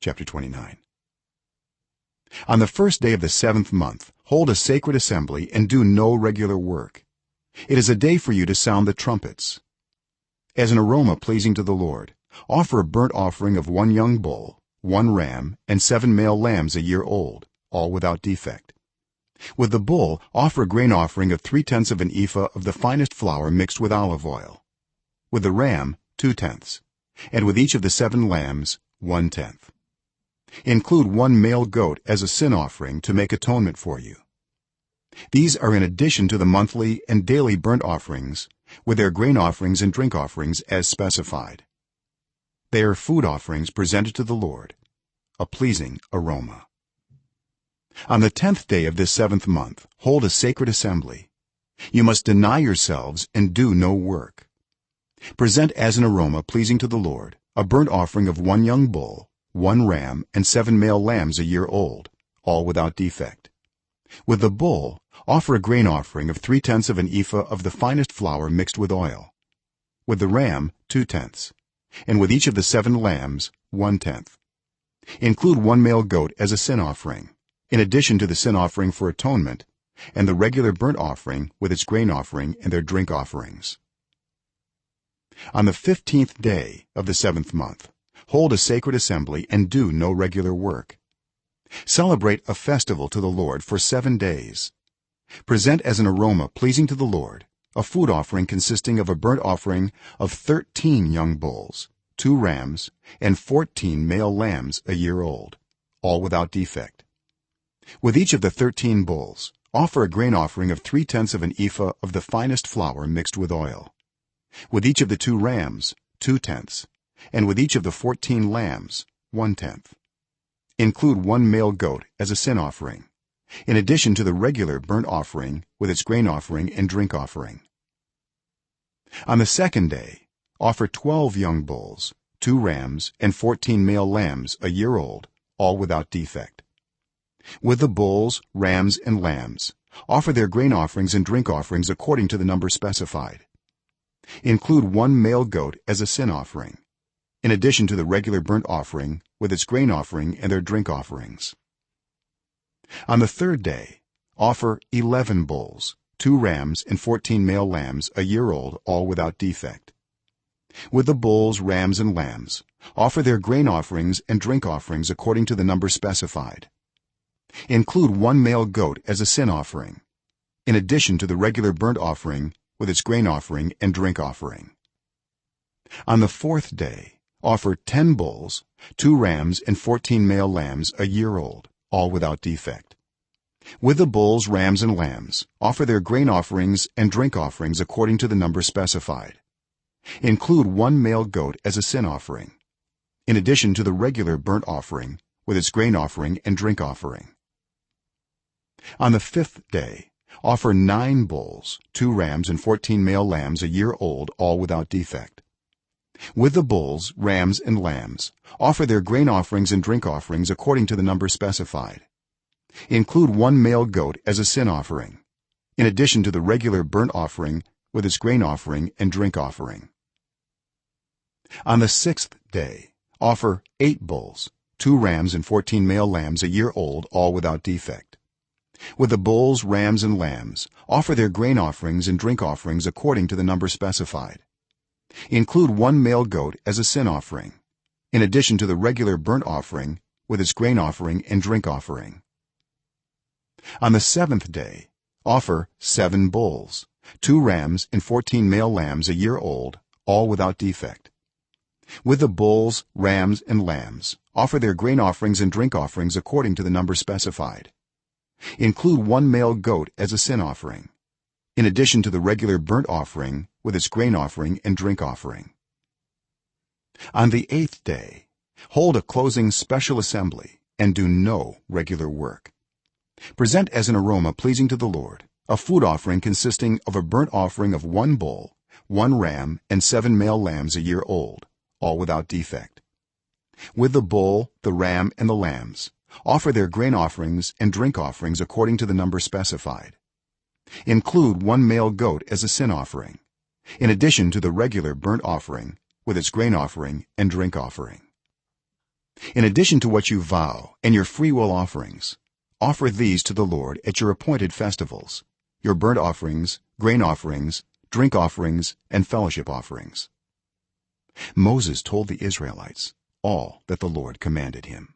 chapter 29. On the first day of the 7th month hold a sacred assembly and do no regular work. It is a day for you to sound the trumpets. As an aroma pleasing to the Lord, offer a burnt offering of 1 young bull, 1 ram, and 7 male lambs a year old, all without defect. With the bull offer a grain offering of 3/10 of an ephah of the finest flour mixed with olive oil. With the ram 2/10, and with each of the 7 lambs 1/10. Include 1 male goat as a sin offering to make atonement for you. These are in addition to the monthly and daily burnt offerings with their grain offerings and drink offerings as specified. They are food offerings presented to the Lord, a pleasing aroma. On the 10th day of this 7th month hold a sacred assembly. You must deny yourselves and do no work. Present as an aroma pleasing to the Lord a burnt offering of 1 young bull, 1 ram, and 7 male lambs a year old, all without defect. With the bull offer a grain offering of 3/10 of an ephah of the finest flour mixed with oil. With the ram 2/10, and with each of the 7 lambs 1/10. Include 1 male goat as a sin offering in addition to the sin offering for atonement and the regular burnt offering with its grain offering and their drink offerings. On the 15th day of the 7th month hold a sacred assembly and do no regular work. Celebrate a festival to the Lord for 7 days. Present as an aroma pleasing to the Lord a food offering consisting of a burnt offering of 13 young bulls, 2 rams, and 14 male lambs a year old, all without defect. With each of the 13 bulls offer a grain offering of 3/10 of an ephah of the finest flour mixed with oil. With each of the 2 rams 2/10, and with each of the 14 lambs 1/10. Include 1 male goat as a sin offering in addition to the regular burnt offering with its grain offering and drink offering. On the 2nd day offer 12 young bulls, 2 rams, and 14 male lambs a year old, all without defect. With the bulls, rams, and lambs offer their grain offerings and drink offerings according to the number specified. Include 1 male goat as a sin offering in addition to the regular burnt offering with its grain offering and their drink offerings. On the 3rd day offer 11 bulls, 2 rams, and 14 male lambs a year old, all without defect. With the bulls, rams, and lambs offer their grain offerings and drink offerings according to the number specified. Include 1 male goat as a sin offering in addition to the regular burnt offering with its grain offering and drink offering. On the 4th day offer 10 bulls, 2 rams, and 14 male lambs a year old, all without defect. With the bulls, rams, and lambs offer their grain offerings and drink offerings according to the number specified. Include 1 male goat as a sin offering in addition to the regular burnt offering with its grain offering and drink offering. On the 5th day offer 9 bulls, 2 rams, and 14 male lambs a year old, all without defect. With the bulls, rams, and lambs offer their grain offerings and drink offerings according to the number specified. Include 1 male goat as a sin offering in addition to the regular burnt offering with its grain offering and drink offering. On the 6th day offer 8 bulls, 2 rams, and 14 male lambs a year old, all without defect. With the bulls, rams, and lambs offer their grain offerings and drink offerings according to the number specified. Include 1 male goat as a sin offering in addition to the regular burnt offering with its grain offering and drink offering. On the 7th day offer 7 bulls, 2 rams, and 14 male lambs a year old, all without defect. With the bulls, rams, and lambs offer their grain offerings and drink offerings according to the number specified. Include 1 male goat as a sin offering in addition to the regular burnt offering with its grain offering and drink offering. On the 8th day hold a closing special assembly and do no regular work. Present as an aroma pleasing to the Lord a food offering consisting of a burnt offering of 1 bull, 1 ram, and 7 male lambs a year old, all without defect. With the bull, the ram, and the lambs offer their grain offerings and drink offerings according to the number specified. Include 1 male goat as a sin offering in addition to the regular burnt offering with its grain offering and drink offering. in addition to what you vow and your freewill offerings, offer these to the lord at your appointed festivals: your burnt offerings, grain offerings, drink offerings, and fellowship offerings. Moses told the Israelites all that the lord commanded him.